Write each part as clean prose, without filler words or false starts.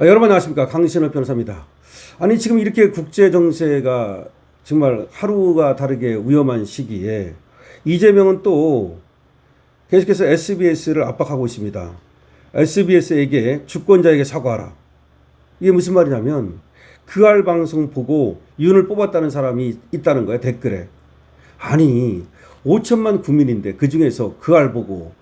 여러분 안녕하십니까, 강신업 변호사입니다. 아니 지금 이렇게 국제 정세가 정말 하루가 다르게 위험한 시기에 이재명은 또 계속해서 SBS를 압박하고 있습니다. SBS에게 주권자에게 사과하라. 이게 무슨 말이냐면 그알 방송 보고 윤을 뽑았다는 사람이 있다는 거야, 댓글에. 아니 5천만 국민인데 그 중에서 그알 보고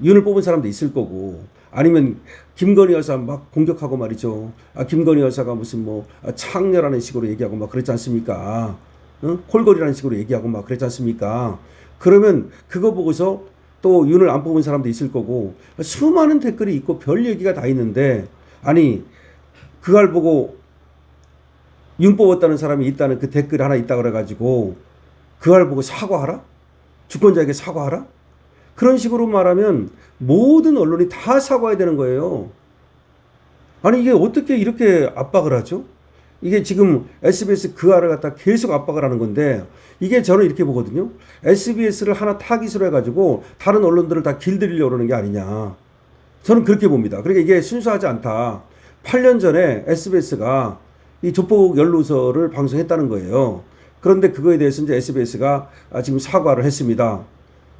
윤을 뽑은 사람도 있을 거고, 아니면 김건희 여사 막 공격하고 말이죠. 김건희 여사가 무슨 뭐 창녀라는 식으로 얘기하고 막 그랬지 않습니까? 콜걸이라는 식으로 얘기하고 막 그랬지 않습니까? 그러면 그거 보고서 또 윤을 안 뽑은 사람도 있을 거고, 수많은 댓글이 있고 별 얘기가 다 있는데, 아니 그걸 보고 윤 뽑았다는 사람이 있다는 그 댓글이 하나 있다 그래가지고 그걸 보고 사과하라? 주권자에게 사과하라? 그런 식으로 말하면 모든 언론이 다 사과해야 되는 거예요. 아니 이게 어떻게 이렇게 압박을 하죠? 이게 지금 SBS 그알을 갖다 계속 압박을 하는 건데, 이게 저는 이렇게 보거든요. SBS를 하나 타깃으로 해가지고 다른 언론들을 다 길들이려고 그러는 게 아니냐. 저는 그렇게 봅니다. 그러니까 이게 순수하지 않다. 8년 전에 SBS가 이 조폭 연루서를 방송했다는 거예요. 그런데 그거에 대해서 이제 SBS가 지금 사과를 했습니다.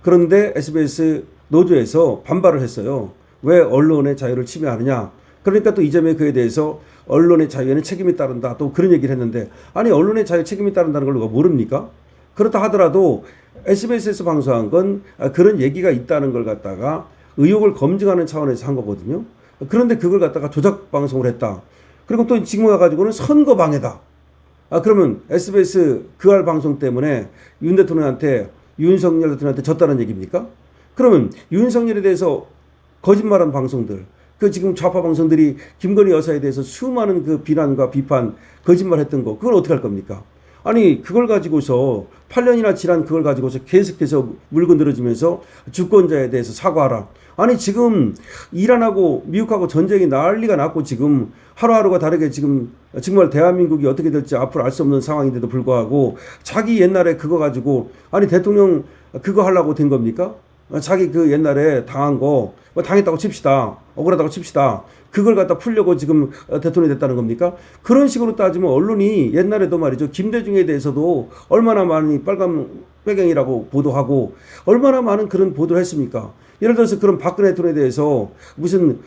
그런데 SBS 노조에서 반발을 했어요. 왜 언론의 자유를 침해하느냐. 그러니까 또 이재명이 그에 대해서 언론의 자유에는 책임이 따른다, 또 그런 얘기를 했는데, 아니 언론의 자유에 책임이 따른다는 걸 누가 모릅니까? 그렇다 하더라도 SBS에서 방송한 건 그런 얘기가 있다는 걸 갖다가 의혹을 검증하는 차원에서 한 거거든요. 그런데 그걸 갖다가 조작 방송을 했다. 그리고 또 지금 와가지고는 선거 방해다. 그러면 SBS 그알 방송 때문에 윤 대통령한테, 윤석열 대통령한테 졌다는 얘기입니까? 그러면 윤석열에 대해서 거짓말한 방송들, 그 지금 좌파 방송들이 김건희 여사에 대해서 수많은 그 비난과 비판, 거짓말했던 거, 그걸 어떻게 할 겁니까? 아니 그걸 가지고서 8년이나 지난 그걸 가지고서 계속해서 물고 늘어지면서 주권자에 대해서 사과하라. 아니 지금 이란하고 미국하고 전쟁이 난리가 났고, 지금 하루하루가 다르게 지금 정말 대한민국이 어떻게 될지 앞으로 알 수 없는 상황인데도 불구하고 자기 옛날에 그거 가지고, 아니 대통령 그거 하려고 된 겁니까? 자기 그 옛날에 당한 거 뭐 당했다고 칩시다. 억울하다고 칩시다. 그걸 갖다 풀려고 지금 대통령이 됐다는 겁니까? 그런 식으로 따지면 언론이 옛날에도 말이죠, 김대중에 대해서도 얼마나 많이 빨간 빼갱이라고 보도하고 얼마나 많은 그런 보도를 했습니까? 예를 들어서 그런 박근혜 대통령에 대해서 무슨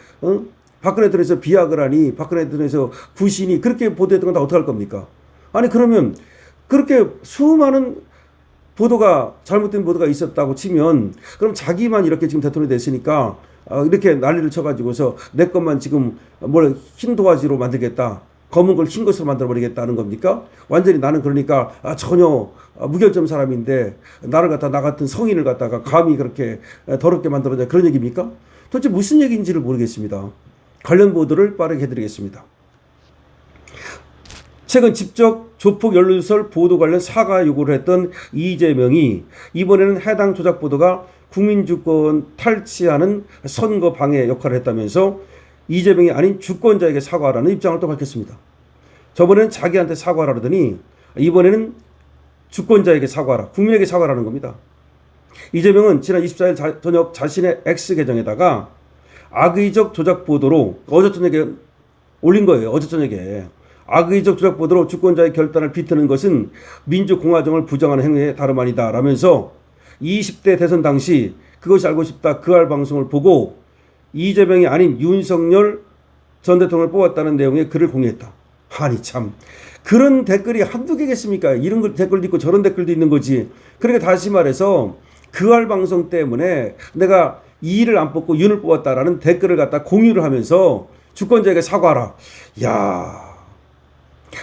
박근혜 대통령에서 비약을 하니, 박근혜 대통령에서 구신이 그렇게 보도했던 건 다 어떻게 할 겁니까? 아니 그러면 그렇게 수많은 보도가, 잘못된 보도가 있었다고 치면, 그럼 자기만 이렇게 지금 대통령이 됐으니까 이렇게 난리를 쳐가지고서 내 것만 지금 뭘 흰 도화지로 만들겠다, 검은 걸 흰 것으로 만들어버리겠다는 겁니까? 완전히 나는 그러니까 전혀 무결점 사람인데 나를 갖다, 나 같은 성인을 갖다가 감히 그렇게 더럽게 만들었냐, 그런 얘기입니까? 도대체 무슨 얘기인지를 모르겠습니다. 관련 보도를 빠르게 해드리겠습니다. 최근 직접 조폭 연루설 보도 관련 사과 요구를 했던 이재명이 이번에는 해당 조작 보도가 국민주권 탈취하는 선거 방해 역할을 했다면서 이재명이 아닌 주권자에게 사과하라는 입장을 또 밝혔습니다. 저번에는 자기한테 사과하라 그러더니 이번에는 주권자에게 사과하라, 국민에게 사과하라는 겁니다. 이재명은 지난 24일 저녁 자신의 X 계정에다가 악의적 조작 보도로 어제 저녁에 올린 거예요. 어제 저녁에. 악의적 조작 보도로 주권자의 결단을 비트는 것은 민주공화정을 부정하는 행위에 다름 아니다 라면서 20대 대선 당시 그것이 알고 싶다 그알 방송을 보고 이재명이 아닌 윤석열 전 대통령을 뽑았다는 내용의 글을 공유했다. 아니 참, 그런 댓글이 한두 개겠습니까? 이런 댓글도 있고 저런 댓글도 있는 거지. 그러니까 다시 말해서 그알 방송 때문에 내가 이를 안 뽑고 윤을 뽑았다라는 댓글을 갖다 공유를 하면서 주권자에게 사과하라. 야,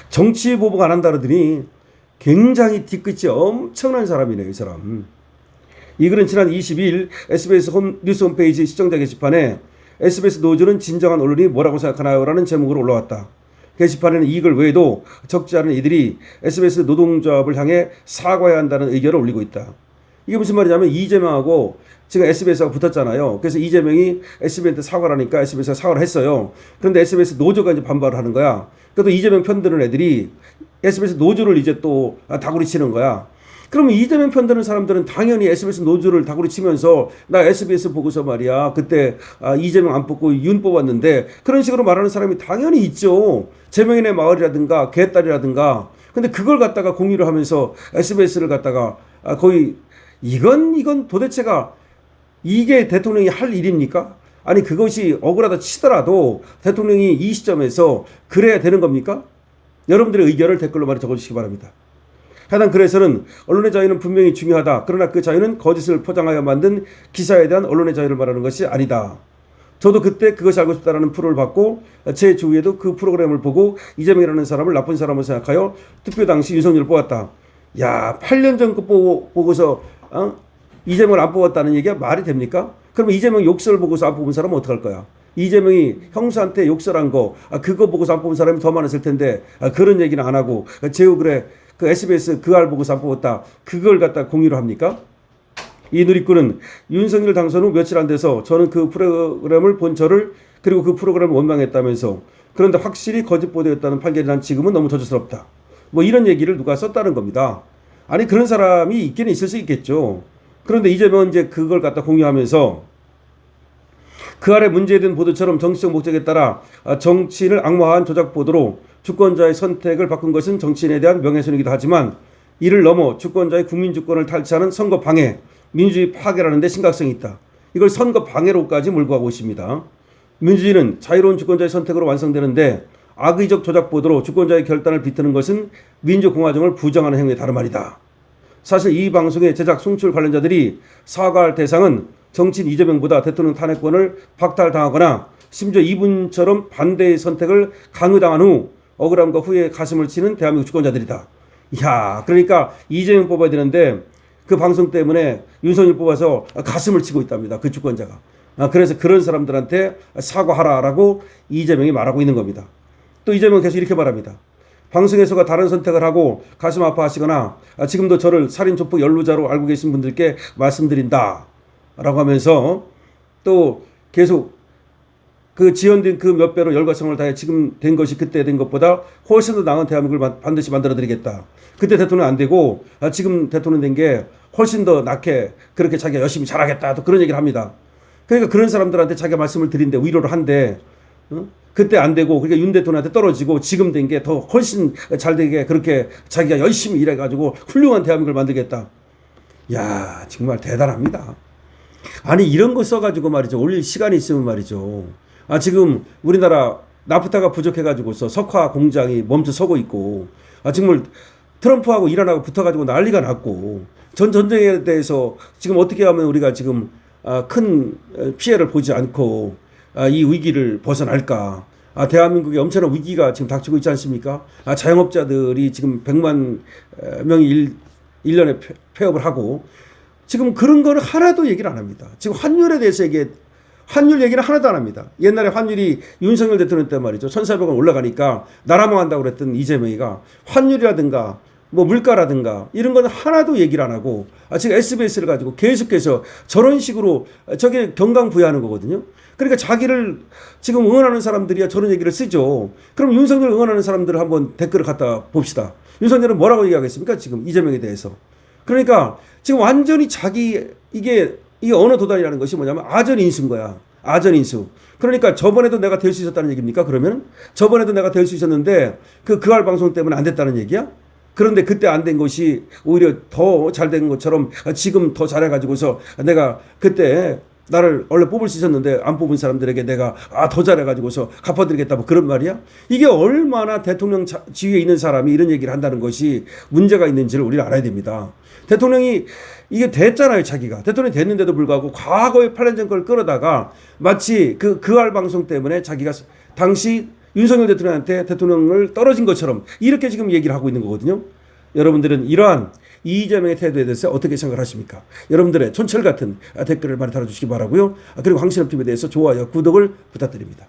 정치 보복 안 한다 그러더니 굉장히 뒤끝이 엄청난 사람이네요, 이 사람. 이 글은 지난 22일 SBS 뉴스 홈페이지 시청자 게시판에 SBS 노조는 진정한 언론이 뭐라고 생각하나요? 라는 제목으로 올라왔다. 게시판에는 이 글 외에도 적지 않은 이들이 SBS 노동조합을 향해 사과해야 한다는 의견을 올리고 있다. 이게 무슨 말이냐면 이재명하고 지금 SBS하고 붙었잖아요. 그래서 이재명이 SBS한테 사과를 하니까 SBS가 사과를 했어요. 그런데 SBS 노조가 이제 반발을 하는 거야. 그래도 이재명 편드는 애들이 SBS 노조를 이제 또 다구리 치는 거야. 그러면 이재명 편드는 사람들은 당연히 SBS 노조를 다구리 치면서 나 SBS 보고서 말이야 그때 이재명 안 뽑고 윤 뽑았는데 그런 식으로 말하는 사람이 당연히 있죠. 제명인의 마을이라든가 개딸이라든가. 근데 그걸 갖다가 공유를 하면서 SBS를 갖다가 거의 이건 도대체가 이게 대통령이 할 일입니까? 아니 그것이 억울하다 치더라도 대통령이 이 시점에서 그래야 되는 겁니까? 여러분들의 의견을 댓글로 많이 적어주시기 바랍니다. 해당 글에서는 언론의 자유는 분명히 중요하다. 그러나 그 자유는 거짓을 포장하여 만든 기사에 대한 언론의 자유를 말하는 것이 아니다. 저도 그때 그것이 알고 싶다라는 프로를 받고 제 주위에도 그 프로그램을 보고 이재명이라는 사람을 나쁜 사람으로 생각하여 투표 당시 윤석열을 뽑았다. 야, 8년 전 거 보고서 이재명을 안 뽑았다는 얘기가 말이 됩니까? 그러면 이재명 욕설 보고서 안 뽑은 사람은 어떡할 거야? 이재명이 형수한테 욕설한 거 그거 보고서 안 뽑은 사람이 더 많았을 텐데 그런 얘기는 안 하고 제오글에 그 SBS 그 알 보고서 안 뽑았다. 그걸 갖다 공유를 합니까? 이 누리꾼은 윤석열 당선 후 며칠 안 돼서 저는 그 프로그램을 본 저를 그리고 그 프로그램을 원망했다면서 그런데 확실히 거짓 보도였다는 판결이 난 지금은 너무 저주스럽다. 뭐 이런 얘기를 누가 썼다는 겁니다. 아니 그런 사람이 있기는 있을 수 있겠죠. 그런데 이재명은 이제 그걸 갖다 공유하면서 그 아래 문제된 보도처럼 정치적 목적에 따라 정치인을 악마화한 조작 보도로 주권자의 선택을 바꾼 것은 정치인에 대한 명예훼손이기도 하지만 이를 넘어 주권자의 국민주권을 탈취하는 선거 방해, 민주주의 파괴라는 데 심각성이 있다. 이걸 선거 방해로까지 몰고 가고 있습니다. 민주주의는 자유로운 주권자의 선택으로 완성되는데 악의적 조작 보도로 주권자의 결단을 비트는 것은 민주공화정을 부정하는 행위에 다름 아니다. 사실 이 방송의 제작 송출 관련자들이 사과할 대상은 정치인 이재명보다 대통령 탄핵권을 박탈당하거나 심지어 이분처럼 반대의 선택을 강요당한 후 억울함과 후회에 가슴을 치는 대한민국 주권자들이다. 이야, 그러니까 이재명 뽑아야 되는데 그 방송 때문에 윤석열 뽑아서 가슴을 치고 있답니다. 그 주권자가. 그래서 그런 사람들한테 사과하라라고 이재명이 말하고 있는 겁니다. 또 이재명은 계속 이렇게 말합니다. 방송에서가 다른 선택을 하고 가슴 아파하시거나 지금도 저를 살인조폭 연루자로 알고 계신 분들께 말씀드린다 라고 하면서 또 계속 그 지연된 그 몇 배로 열과성을 다해 지금 된 것이 그때 된 것보다 훨씬 더 나은 대한민국을 반드시 만들어 드리겠다. 그때 대통령 안 되고 지금 대통령 된 게 훨씬 더 낫게 그렇게 자기가 열심히 잘하겠다. 또 그런 얘기를 합니다. 그러니까 그런 사람들한테 자기가 말씀을 드린데 위로를 한데 그때 안 되고 그러니까 윤 대통령한테 떨어지고 지금 된 게 더 훨씬 잘 되게 그렇게 자기가 열심히 일해가지고 훌륭한 대한민국을 만들겠다. 야, 정말 대단합니다. 아니 이런 거 써가지고 말이죠. 올릴 시간이 있으면 말이죠. 지금 우리나라 나프타가 부족해가지고서 석화 공장이 멈춰 서고 있고 정말 트럼프하고 이란하고 붙어가지고 난리가 났고 전쟁에 대해서 지금 어떻게 하면 우리가 지금 큰 피해를 보지 않고 이 위기를 벗어날까? 대한민국에 엄청난 위기가 지금 닥치고 있지 않습니까? 자영업자들이 지금 100만 명이 1년에 폐업을 하고 지금 그런 거는 하나도 얘기를 안 합니다. 지금 환율에 대해서 환율 얘기는 하나도 안 합니다. 옛날에 환율이 윤석열 대통령 때 말이죠. 1,400원 올라가니까 나라망한다고 그랬던 이재명이가 환율이라든가 뭐 물가라든가 이런 건 하나도 얘기를 안 하고 지금 SBS를 가지고 계속해서 저런 식으로 저게 경강부회하는 거거든요. 그러니까 자기를 지금 응원하는 사람들이야 저런 얘기를 쓰죠. 그럼 윤석열 응원하는 사람들을 한번 댓글을 갖다 봅시다. 윤석열은 뭐라고 얘기하겠습니까? 지금 이재명에 대해서. 그러니까 지금 완전히 이게 언어 도단이라는 것이 뭐냐면 아전인수인 거야. 아전인수. 그러니까 저번에도 내가 될 수 있었다는 얘기입니까? 그러면 저번에도 내가 될 수 있었는데 그알 방송 때문에 안 됐다는 얘기야? 그런데 그때 안 된 것이 오히려 더 잘 된 것처럼 지금 더 잘해가지고서 내가 그때 나를 원래 뽑을 수 있었는데 안 뽑은 사람들에게 내가 더 잘해가지고서 갚아드리겠다 뭐 그런 말이야? 이게 얼마나 대통령 지위에 있는 사람이 이런 얘기를 한다는 것이 문제가 있는지를 우리는 알아야 됩니다. 대통령이 이게 됐잖아요, 자기가. 대통령이 됐는데도 불구하고 과거의 8년 전 걸 끌어다가 마치 그알 방송 때문에 자기가 당시 윤석열 대통령한테 대통령을 떨어진 것처럼 이렇게 지금 얘기를 하고 있는 거거든요. 여러분들은 이러한 이재명의 태도에 대해서 어떻게 생각하십니까? 여러분들의 촌철 같은 댓글을 많이 달아주시기 바라고요. 그리고 황신업TV에 대해서 좋아요, 구독을 부탁드립니다.